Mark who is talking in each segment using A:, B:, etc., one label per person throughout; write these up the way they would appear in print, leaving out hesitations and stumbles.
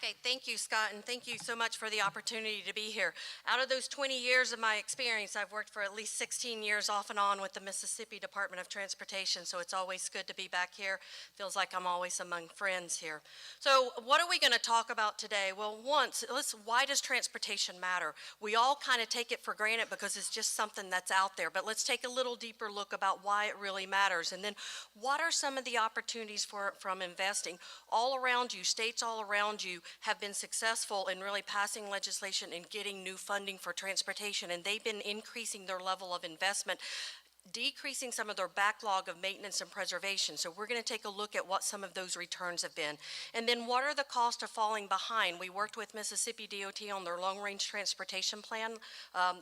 A: Okay, thank you, Scott, and thank you so much for the opportunity to be here. Out of those 20 years of my experience, I've worked for at least 16 years off and on with the Mississippi Department of Transportation, so it's always good to be back here. Feels like I'm always among friends here. So what are we going to talk about today? Well, why does transportation matter? We all kind of take it for granted because it's just something that's out there, but let's take a little deeper look about why it really matters, and then what are some of the opportunities from investing all around you, states all around you, have been successful in really passing legislation and getting new funding for transportation, and they've been increasing their level of investment, decreasing some of their backlog of maintenance and preservation. So we're going to take a look at what some of those returns have been. And then what are the costs of falling behind? We worked with Mississippi DOT on their long-range transportation plan a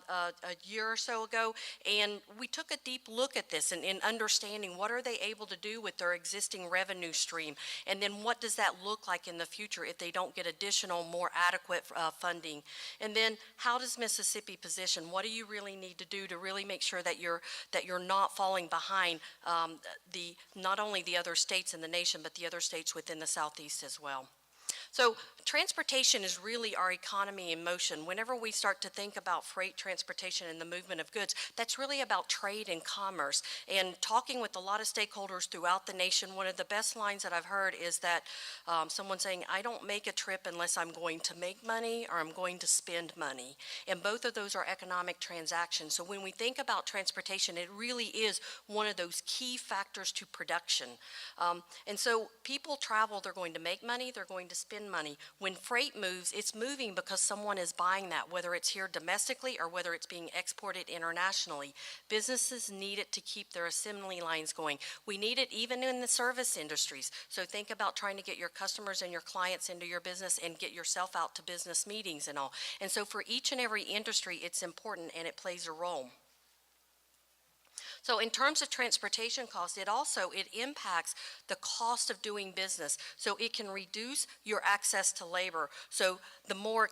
A: year or so ago, and we took a deep look at this and in understanding what are they able to do with their existing revenue stream, and then what does that look like in the future if they don't get additional, more adequate funding. And then how does Mississippi position? What do you really need to do to really make sure that you're not falling behind not only the other states in the nation, but the other states within the Southeast as well. So transportation is really our economy in motion. Whenever we start to think about freight transportation and the movement of goods, that's really about trade and commerce. And talking with a lot of stakeholders throughout the nation, one of the best lines that I've heard is that someone saying, I don't make a trip unless I'm going to make money or I'm going to spend money. And both of those are economic transactions. So when we think about transportation, it really is one of those key factors to production. And so people travel, they're going to make money, they're going to spend money. When freight moves, it's moving because someone is buying that, whether it's here domestically or whether it's being exported internationally. Businesses need it to keep their assembly lines going. We need it even in the service industries. So think about trying to get your customers and your clients into your business and get yourself out to business meetings and all. And so for each and every industry, it's important and it plays a role. So in terms of transportation costs, it impacts the cost of doing business. So it can reduce your access to labor. So the more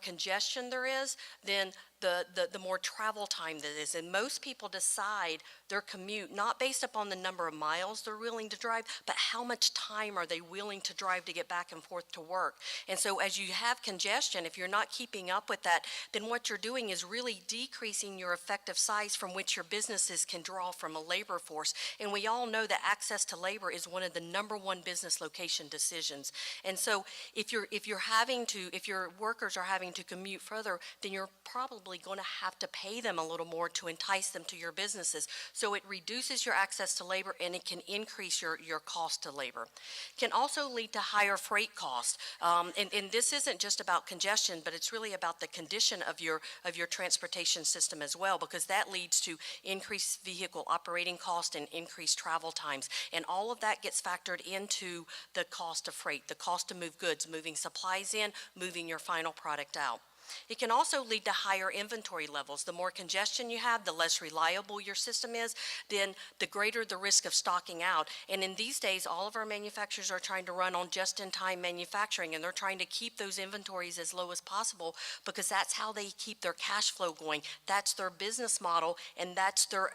A: congestion there is, then the more travel time that is. And most people decide their commute not based upon the number of miles they're willing to drive, but how much time are they willing to drive to get back and forth to work. And so as you have congestion, if you're not keeping up with that, then what you're doing is really decreasing your effective size from which your businesses can draw from a labor force. And we all know that access to labor is one of the #1 business location decisions. And so if your workers are having to commute further, then you're probably going to have to pay them a little more to entice them to your businesses. So it reduces your access to labor and it can increase your cost to labor. It can also lead to higher freight costs. And this isn't just about congestion, but it's really about the condition of your transportation system as well, because that leads to increased vehicle operating cost and increased travel times. And all of that gets factored into the cost of freight, the cost to move goods, moving supplies in, moving your final product out. It can also lead to higher inventory levels. The more congestion you have, the less reliable your system is, then the greater the risk of stocking out. And in these days, all of our manufacturers are trying to run on just-in-time manufacturing, and they're trying to keep those inventories as low as possible because that's how they keep their cash flow going. That's their business model, and that's their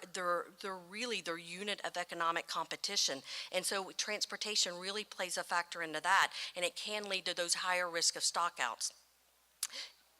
A: unit of economic competition. And so transportation really plays a factor into that, and it can lead to those higher risk of stockouts.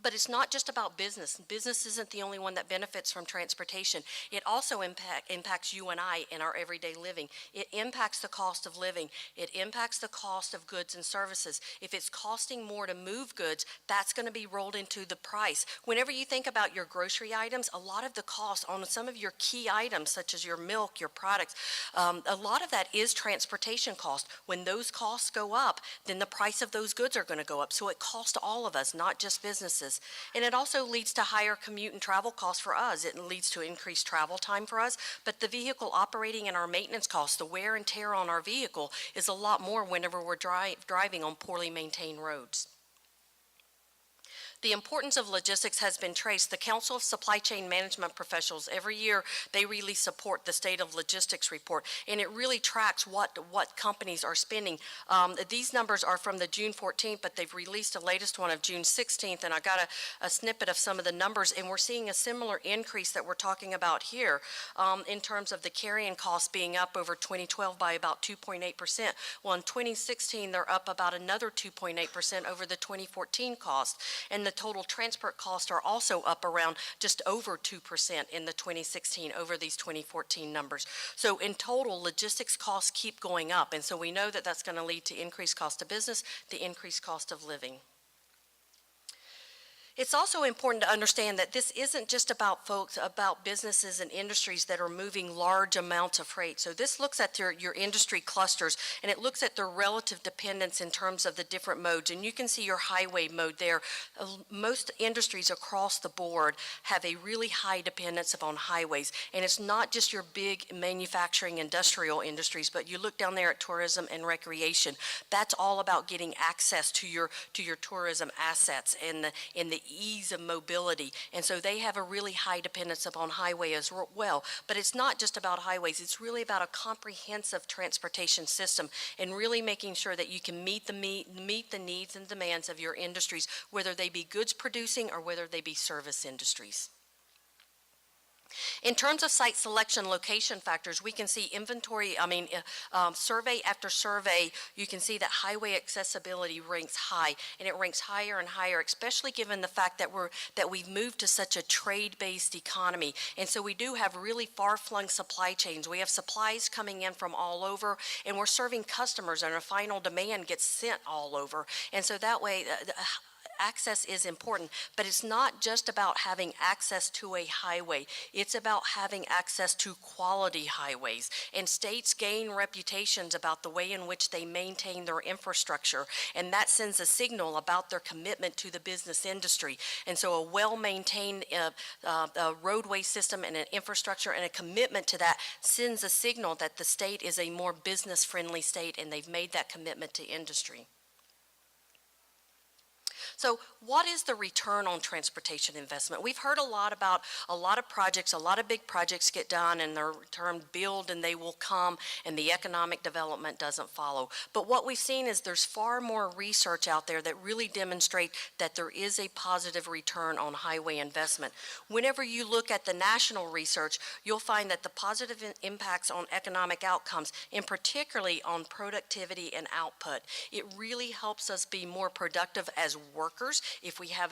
A: But it's not just about business. Business isn't the only one that benefits from transportation. It also impacts you and I in our everyday living. It impacts the cost of living. It impacts the cost of goods and services. If it's costing more to move goods, that's going to be rolled into the price. Whenever you think about your grocery items, a lot of the cost on some of your key items, such as your milk, your products, a lot of that is transportation cost. When those costs go up, then the price of those goods are going to go up. So it costs all of us, not just businesses. And it also leads to higher commute and travel costs for us. It leads to increased travel time for us, but the vehicle operating and our maintenance costs, the wear and tear on our vehicle is a lot more whenever we're driving on poorly maintained roads. The importance of logistics has been traced. The Council of Supply Chain Management Professionals, every year they release support, the State of Logistics Report, and it really tracks what companies are spending. These numbers are from the June 14th, but they've released a latest one of June 16th, and I got a snippet of some of the numbers, and we're seeing a similar increase that we're talking about here in terms of the carrying costs being up over 2012 by about 2.8%. Well, in 2016, they're up about another 2.8% over the 2014 cost, and the total transport costs are also up around just over 2% in the 2016 over these 2014 numbers. So in total, logistics costs keep going up, and so we know that that's going to lead to increased cost of business, the increased cost of living. It's also important to understand that this isn't just about businesses and industries that are moving large amounts of freight. So this looks at your industry clusters, and it looks at their relative dependence in terms of the different modes. And you can see your highway mode there. Most industries across the board have a really high dependence upon highways. And it's not just your big manufacturing industrial industries, but you look down there at tourism and recreation. That's all about getting access to your tourism assets and the ease of mobility, and so they have a really high dependence upon highway as well. But it's not just about highways, it's really about a comprehensive transportation system and really making sure that you can meet the needs and demands of your industries, whether they be goods producing or whether they be service industries. In terms of site selection location factors, we can see survey after survey, you can see that highway accessibility ranks high, and it ranks higher and higher, especially given the fact that we've moved to such a trade-based economy. And so we do have really far-flung supply chains. We have supplies coming in from all over, and we're serving customers, and our final demand gets sent all over. And so that way, access is important, but it's not just about having access to a highway. It's about having access to quality highways. And states gain reputations about the way in which they maintain their infrastructure, and that sends a signal about their commitment to the business industry. And so a well-maintained roadway system and an infrastructure and a commitment to that sends a signal that the state is a more business-friendly state, and they've made that commitment to industry. So what is the return on transportation investment? We've heard a lot about a lot of projects, a lot of big projects get done, and they're termed build and they will come, and the economic development doesn't follow. But what we've seen is there's far more research out there that really demonstrate that there is a positive return on highway investment. Whenever you look at the national research, you'll find that the positive impacts on economic outcomes, and particularly on productivity and output, it really helps us be more productive as workers. If we have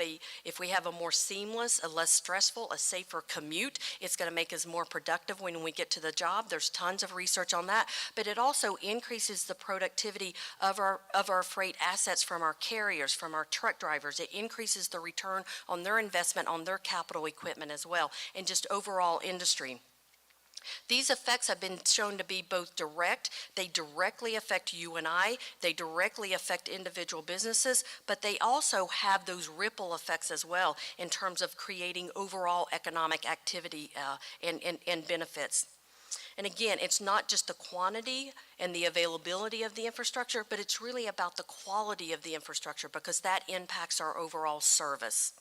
A: a more seamless, a less stressful, a safer commute, it's going to make us more productive when we get to the job. There's tons of research on that, but it also increases the productivity of our freight assets from our carriers, from our truck drivers. It increases the return on their investment on their capital equipment as well, and just overall industry. These effects have been shown to be both direct. They directly affect you and I. They directly affect individual businesses, but they also have those ripple effects as well in terms of creating overall economic activity and benefits. And again, it's not just the quantity and the availability of the infrastructure, but it's really about the quality of the infrastructure, because that impacts our overall service.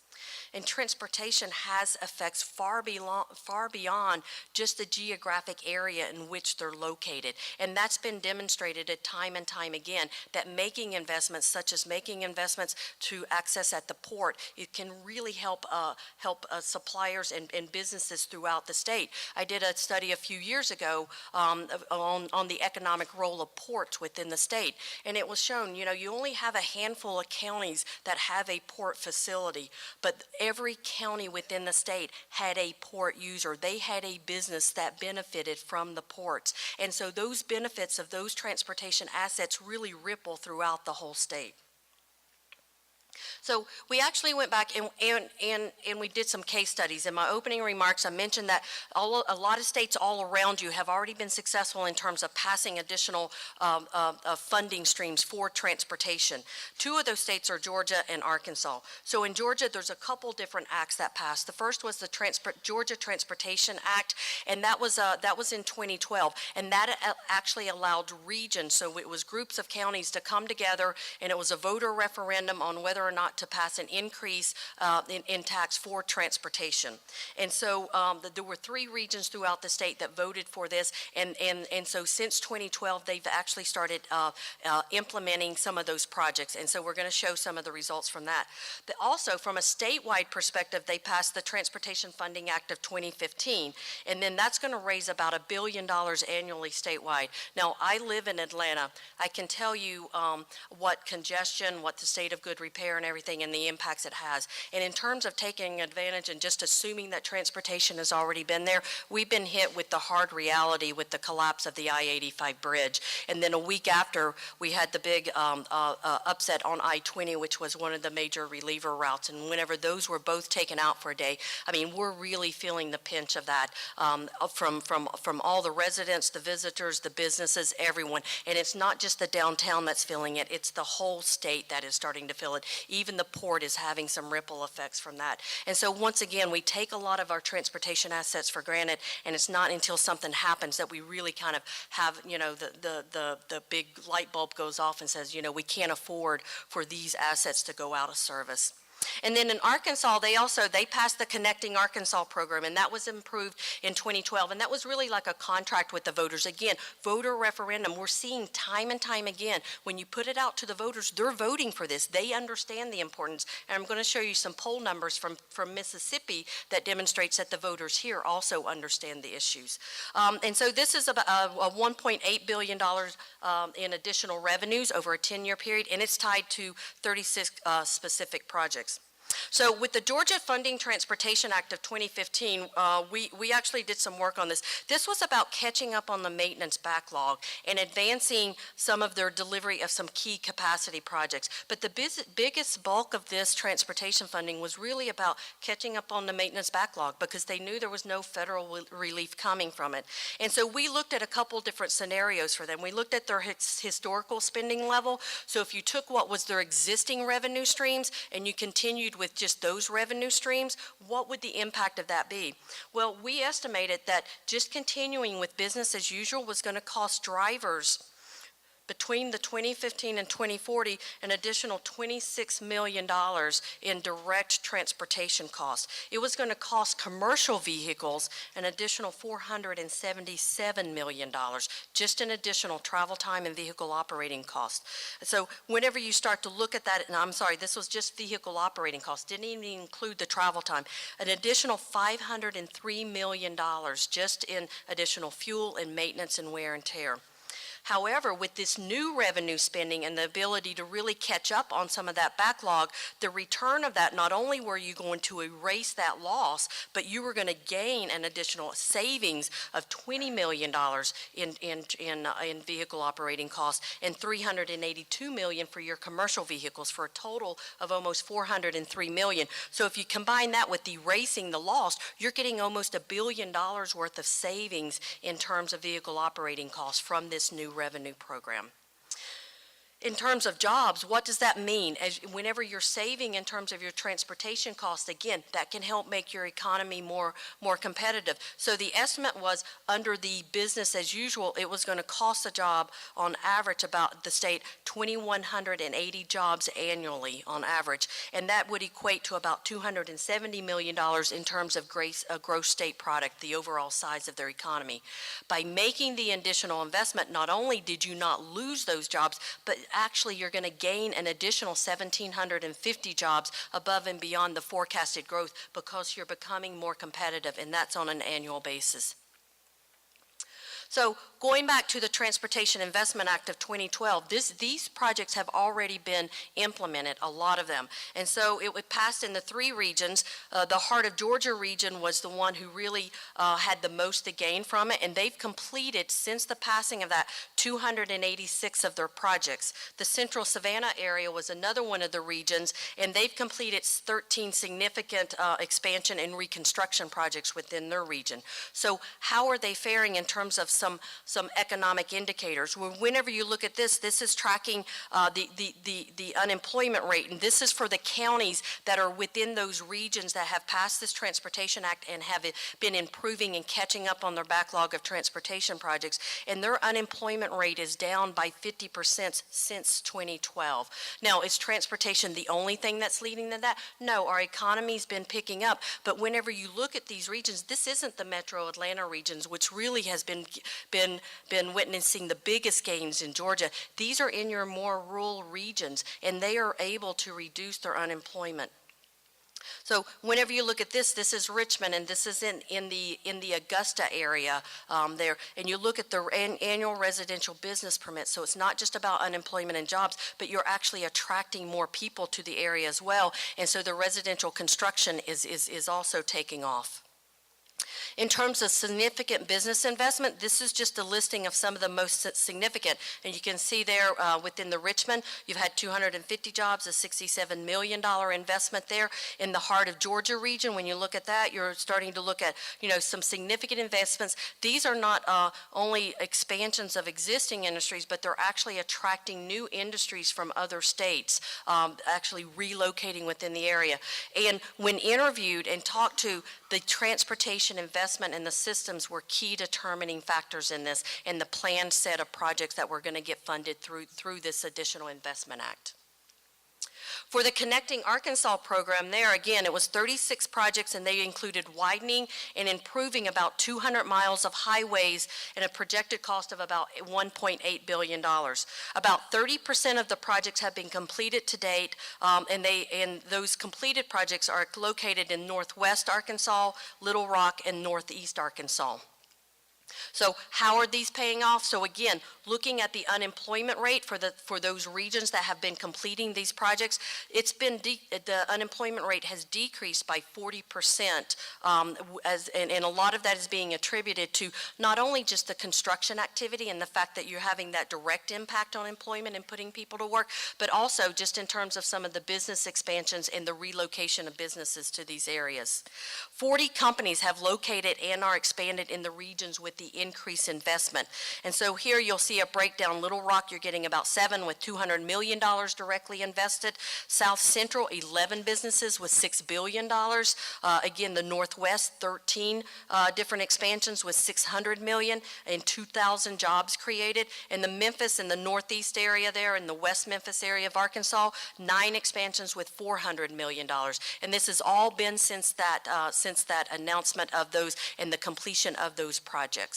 A: And transportation has effects far beyond just the geographic area in which they're located. And that's been demonstrated at time and time again, that making investments, such as making investments to access at the port, it can really help suppliers and businesses throughout the state. I did a study a few years ago on the economic role of ports within the state. And it was shown, you only have a handful of counties that have a port facility, but every county within the state had a port user. They had a business that benefited from the ports. And so those benefits of those transportation assets really ripple throughout the whole state. So we actually went back and we did some case studies. In my opening remarks, I mentioned that a lot of states all around you have already been successful in terms of passing additional funding streams for transportation. Two of those states are Georgia and Arkansas. So in Georgia, there's a couple different acts that passed. The first was the Georgia Transportation Act, and that was in 2012, and that actually allowed regions, so it was groups of counties to come together, and it was a voter referendum on whether or not not to pass an increase in tax for transportation. And so there were 3 regions throughout the state that voted for this, and so since 2012, they've actually started implementing some of those projects, and so we're going to show some of the results from that. Also, from a statewide perspective, they passed the Transportation Funding Act of 2015, and then that's going to raise about $1 billion annually statewide. Now, I live in Atlanta. I can tell you what congestion, what the state of good repair and everything, and the impacts it has. And in terms of taking advantage and just assuming that transportation has already been there, we've been hit with the hard reality with the collapse of the I-85 bridge. And then a week after, we had the big upset on I-20, which was one of the major reliever routes. And whenever those were both taken out for a day, I mean, we're really feeling the pinch of that from all the residents, the visitors, the businesses, everyone. And it's not just the downtown that's feeling it, it's the whole state that is starting to feel it. Even the port is having some ripple effects from that. And so once again, we take a lot of our transportation assets for granted, and it's not until something happens that we really kind of have, you know, the big light bulb goes off and says, you know, we can't afford for these assets to go out of service. And then in Arkansas, they passed the Connecting Arkansas program, and that was improved in 2012. And that was really like a contract with the voters. Again, voter referendum. We're seeing time and time again, when you put it out to the voters, they're voting for this. They understand the importance. And I'm going to show you some poll numbers from Mississippi that demonstrates that the voters here also understand the issues. And so this is about a $1.8 billion in additional revenues over a 10-year period, and it's tied to 36 specific projects. So with the Georgia Funding Transportation Act of 2015, we actually did some work on this. This was about catching up on the maintenance backlog and advancing some of their delivery of some key capacity projects. But the biggest bulk of this transportation funding was really about catching up on the maintenance backlog, because they knew there was no federal relief coming from it. And so we looked at a couple different scenarios for them. We looked at their historical spending level. So if you took what was their existing revenue streams and you continued with just those revenue streams, what would the impact of that be? Well, we estimated that just continuing with business as usual was going to cost drivers between the 2015 and 2040 an additional $26 million in direct transportation costs. It was going to cost commercial vehicles an additional $477 million, just in additional travel time and vehicle operating costs. So whenever you start to look at that, and I'm sorry, this was just vehicle operating costs, didn't even include the travel time, an additional $503 million just in additional fuel and maintenance and wear and tear. However, with this new revenue spending and the ability to really catch up on some of that backlog, the return of that, not only were you going to erase that loss, but you were going to gain an additional savings of $20 million in vehicle operating costs and $382 million for your commercial vehicles, for a total of almost $403 million. So if you combine that with erasing the loss, you're getting almost $1 billion worth of savings in terms of vehicle operating costs from this new revenue program. In terms of jobs, what does that mean? Whenever you're saving in terms of your transportation costs, again, that can help make your economy more competitive. So the estimate was, under the business as usual, it was going to cost a job on average, about the state, 2,180 jobs annually on average, and that would equate to about $270 million in terms of gross state product, the overall size of their economy. By making the additional investment, not only did you not lose those jobs, but actually you're going to gain an additional 1,750 jobs above and beyond the forecasted growth, because you're becoming more competitive, and that's on an annual basis. So going back to the Transportation Investment Act of 2012, these projects have already been implemented, a lot of them. And so it passed in the 3 regions. The Heart of Georgia region was the one who really had the most to gain from it, and they've completed, since the passing of that, 286 of their projects. The Central Savannah area was another one of the regions, and they've completed 13 significant expansion and reconstruction projects within their region. So how are they faring in terms of some economic indicators. Whenever you look at this, this is tracking the unemployment rate, and this is for the counties that are within those regions that have passed this Transportation Act and have been improving and catching up on their backlog of transportation projects, and their unemployment rate is down by 50% since 2012. Now, is transportation the only thing that's leading to that? No, our economy's been picking up, but whenever you look at these regions, this isn't the metro Atlanta regions, which really has been witnessing the biggest gains in Georgia. These are in your more rural regions, and they are able to reduce their unemployment. So whenever you look at this, this is Richmond, and this is in the Augusta area there, and you look at the annual residential business permits. So it's not just about unemployment and jobs, but you're actually attracting more people to the area as well, and so the residential construction is also taking off. In terms of significant business investment, this is just a listing of some of the most significant. And you can see there within the Richmond, you've had 250 jobs, a $67 million investment there. In the heart of Georgia region, when you look at that, you're starting to look at, some significant investments. These are not only expansions of existing industries, but they're actually attracting new industries from other states, actually relocating within the area. And when interviewed and talked to, the transportation investment and the systems were key determining factors in this and the planned set of projects that were going to get funded through this additional investment act. For the Connecting Arkansas program there, again, it was 36 projects, and they included widening and improving about 200 miles of highways at a projected cost of about $1.8 billion. About 30% of the projects have been completed to date, and those completed projects are located in Northwest Arkansas, Little Rock, and Northeast Arkansas. So how are these paying off? So again, looking at the unemployment rate for those regions that have been completing these projects, the unemployment rate has decreased by 40%, and a lot of that is being attributed to not only just the construction activity and the fact that you're having that direct impact on employment and putting people to work, but also just in terms of some of the business expansions and the relocation of businesses to these areas. 40 companies have located and are expanded in the regions with the increased investment. And so here you'll see a breakdown. Little Rock, you're getting about 7 with $200 million directly invested. South Central, 11 businesses with $6 billion. Again, the Northwest, 13 different expansions with $600 million and 2,000 jobs created. And the Memphis and the Northeast area there in the West Memphis area of Arkansas, 9 expansions with $400 million. And this has all been since that announcement of those and the completion of those projects.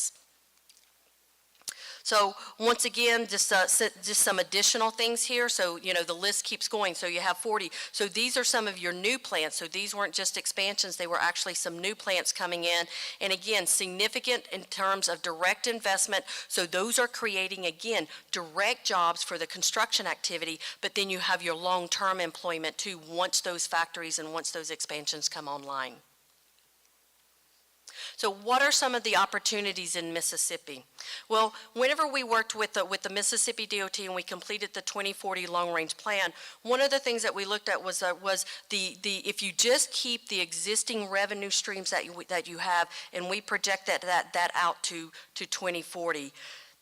A: So once again, just some additional things here. So, the list keeps going. So you have 40. So these are some of your new plants. So these weren't just expansions. They were actually some new plants coming in. And again, significant in terms of direct investment. So those are creating, again, direct jobs for the construction activity. But then you have your long-term employment too once those factories and once those expansions come online. So what are some of the opportunities in Mississippi? Well, whenever we worked with the Mississippi DOT and we completed the 2040 long-range plan, one of the things that we looked at was the if you just keep the existing revenue streams that you have, and we project that out to 2040.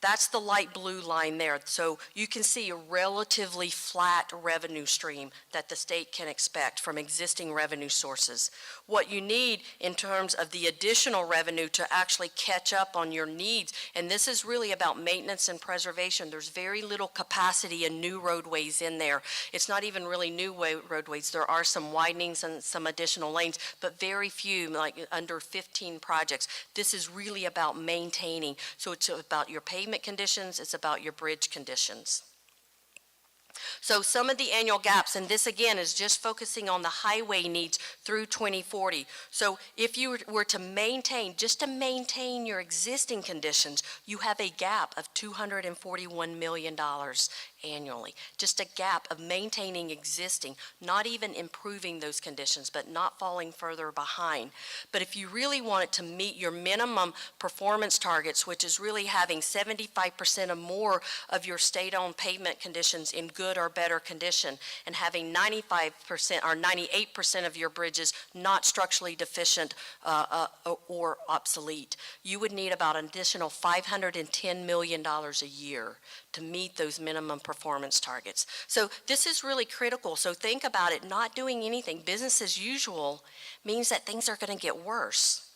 A: That's the light blue line there. So you can see a relatively flat revenue stream that the state can expect from existing revenue sources. What you need in terms of the additional revenue to actually catch up on your needs, and this is really about maintenance and preservation. There's very little capacity in new roadways in there. It's not even really new roadways. There are some widenings and some additional lanes, but very few, like under 15 projects. This is really about maintaining. So it's about your pavement conditions, it's about your bridge conditions. So some of the annual gaps, and this again is just focusing on the highway needs through 2040. So if you were to maintain your existing conditions, you have a gap of $241 million annually. Just a gap of maintaining existing, not even improving those conditions, but not falling further behind. But if you really want it to meet your minimum performance targets, which is really having 75% or more of your state-owned pavement conditions in good or better condition, and having 95% or 98% of your bridges not structurally deficient or obsolete, you would need about an additional $510 million a year to meet those minimum performance targets. So this is really critical. So think about it, not doing anything, business as usual, means that things are going to get worse.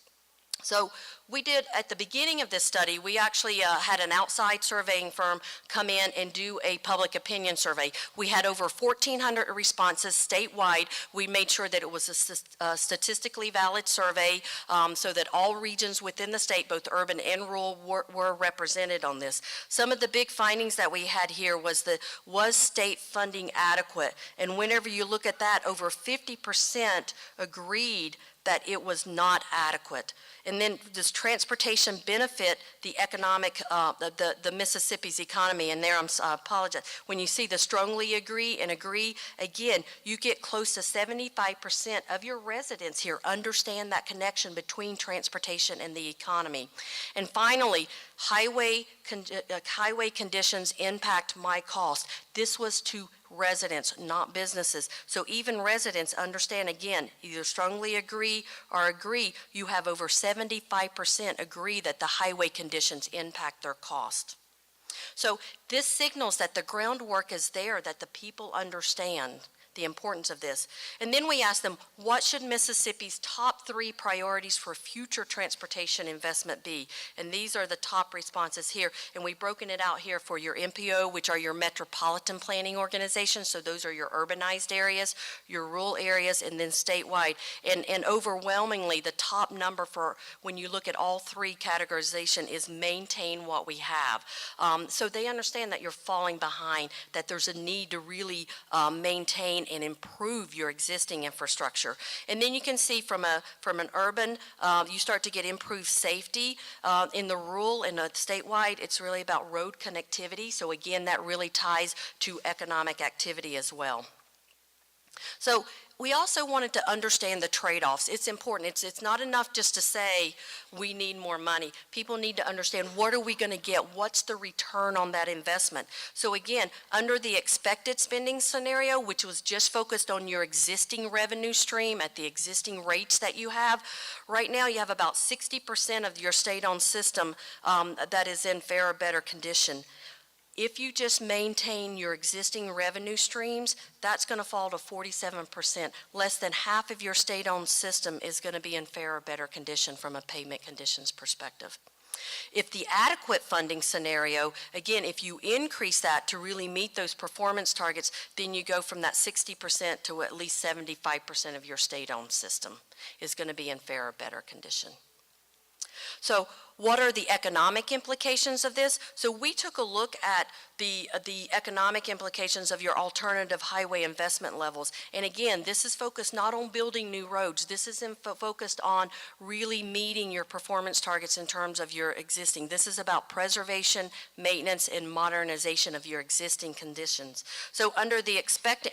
A: So we did, at the beginning of this study, we actually had an outside surveying firm come in and do a public opinion survey. We had over 1,400 responses statewide. We made sure that it was a statistically valid survey so that all regions within the state, both urban and rural, were represented on this. Some of the big findings that we had here was state funding adequate? And whenever you look at that, over 50% agreed that it was not adequate. And then does transportation benefit the economic, the Mississippi's economy? And there, I apologize. When you see the strongly agree and agree, again, you get close to 75% of your residents here understand that connection between transportation and the economy. And finally, highway conditions impact my cost. This was to residents, not businesses. So even residents understand, again, either strongly agree or agree, you have over 75% agree that the highway conditions impact their cost. So this signals that the groundwork is there, that the people understand the importance of this. And then we asked them, what should Mississippi's top 3 priorities for future transportation investment be? And these are the top responses here. And we've broken it out here for your MPO, which are your metropolitan planning organizations. So those are your urbanized areas, your rural areas, and then statewide. And overwhelmingly, the top number for when you look at all 3 categorization is maintain what we have. So they understand that you're falling behind, that there's a need to really maintain and improve your existing infrastructure. And then you can see from an urban, you start to get improved safety. In the rural and statewide, it's really about road connectivity. So again, that really ties to economic activity as well. So we also wanted to understand the trade-offs. It's important. It's not enough just to say we need more money. People need to understand, what are we going to get? What's the return on that investment? So again, under the expected spending scenario, which was just focused on your existing revenue stream at the existing rates that you have, right now you have about 60% of your state-owned system that is in fair or better condition. If you just maintain your existing revenue streams, that's going to fall to 47%. Less than half of your state-owned system is going to be in fair or better condition from a pavement conditions perspective. If the adequate funding scenario, again, if you increase that to really meet those performance targets, then you go from that 60% to at least 75% of your state-owned system is going to be in fair or better condition. So what are the economic implications of this? So we took a look at the economic implications of your alternative highway investment levels. And again, this is focused not on building new roads. This is focused on really meeting your performance targets in terms of your existing. This is about preservation, maintenance, and modernization of your existing conditions. So under the expected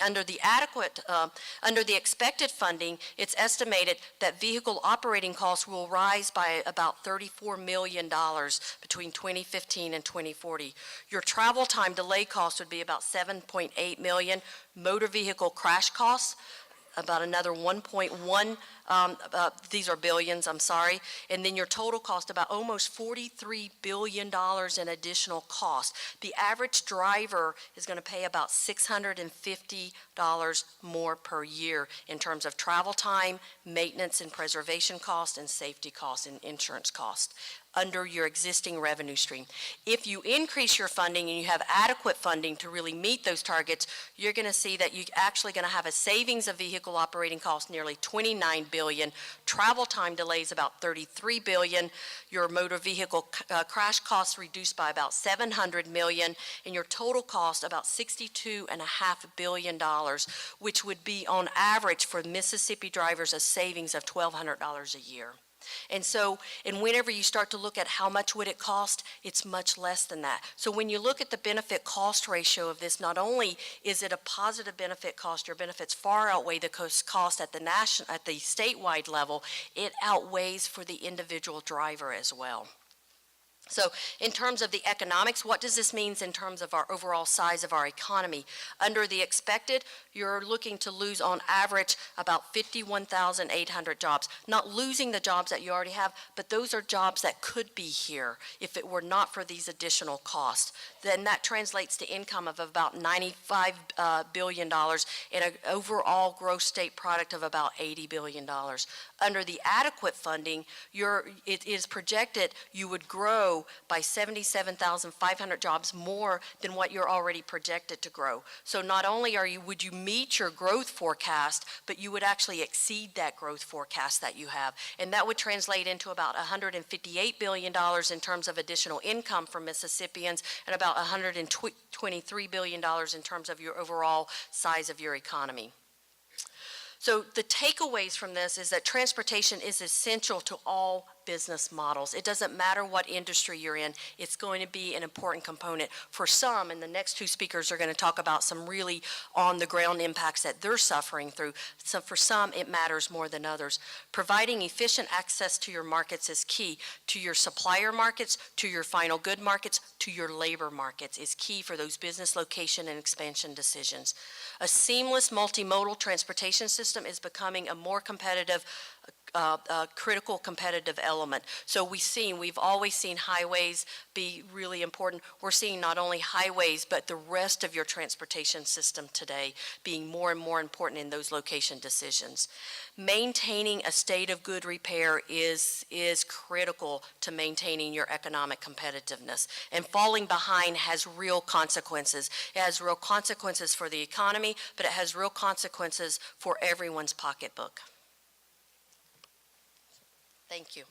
A: funding, it's estimated that vehicle operating costs will rise by about $34 million between 2015 and 2040. Your travel time delay costs would be about $7.8 million. Motor vehicle crash costs, about another 1.1, these are billions, I'm sorry, and then your total cost about almost $43 billion in additional cost. The average driver is going to pay about $650 more per year in terms of travel time, maintenance and preservation cost, and safety costs and insurance cost under your existing revenue stream. If you increase your funding and you have adequate funding to really meet those targets, you're going to see that you're actually going to have a savings of vehicle operating costs nearly $29 billion, travel time delays about $33 billion, your motor vehicle crash costs reduced by about $700 million, and your total cost about $62.5 billion, which would be on average for Mississippi drivers a savings of $1,200 a year. And so, and whenever you start to look at how much would it cost, it's much less than that. So when you look at the benefit cost ratio of this, not only is it a positive benefit cost, your benefits far outweigh the cost at the statewide level, it outweighs for the individual driver as well. So in terms of the economics, what does this mean in terms of our overall size of our economy? Under the expected, you're looking to lose on average about 51,800 jobs. Not losing the jobs that you already have, but those are jobs that could be here if it were not for these additional costs. Then that translates to income of about $95 billion and an overall gross state product of about $80 billion. Under the adequate funding, it is projected you would grow by 77,500 jobs more than what you're already projected to grow. So not only would you meet your growth forecast, but you would actually exceed that growth forecast that you have. And that would translate into about $158 billion in terms of additional income for Mississippians and about $123 billion in terms of your overall size of your economy. So the takeaways from this is that transportation is essential to all business models. It doesn't matter what industry you're in, it's going to be an important component. For some, and the next two speakers are going to talk about some really on-the-ground impacts that they're suffering through. So for some, it matters more than others. Providing efficient access to your markets is key. To your supplier markets, to your final good markets, to your labor markets is key for those business location and expansion decisions. A seamless multimodal transportation system is becoming a more competitive critical competitive element. So we've always seen highways be really important. We're seeing not only highways, but the rest of your transportation system today being more and more important in those location decisions. Maintaining a state of good repair is critical to maintaining your economic competitiveness. And falling behind has real consequences. It has real consequences for the economy, but it has real consequences for everyone's pocketbook. Thank you.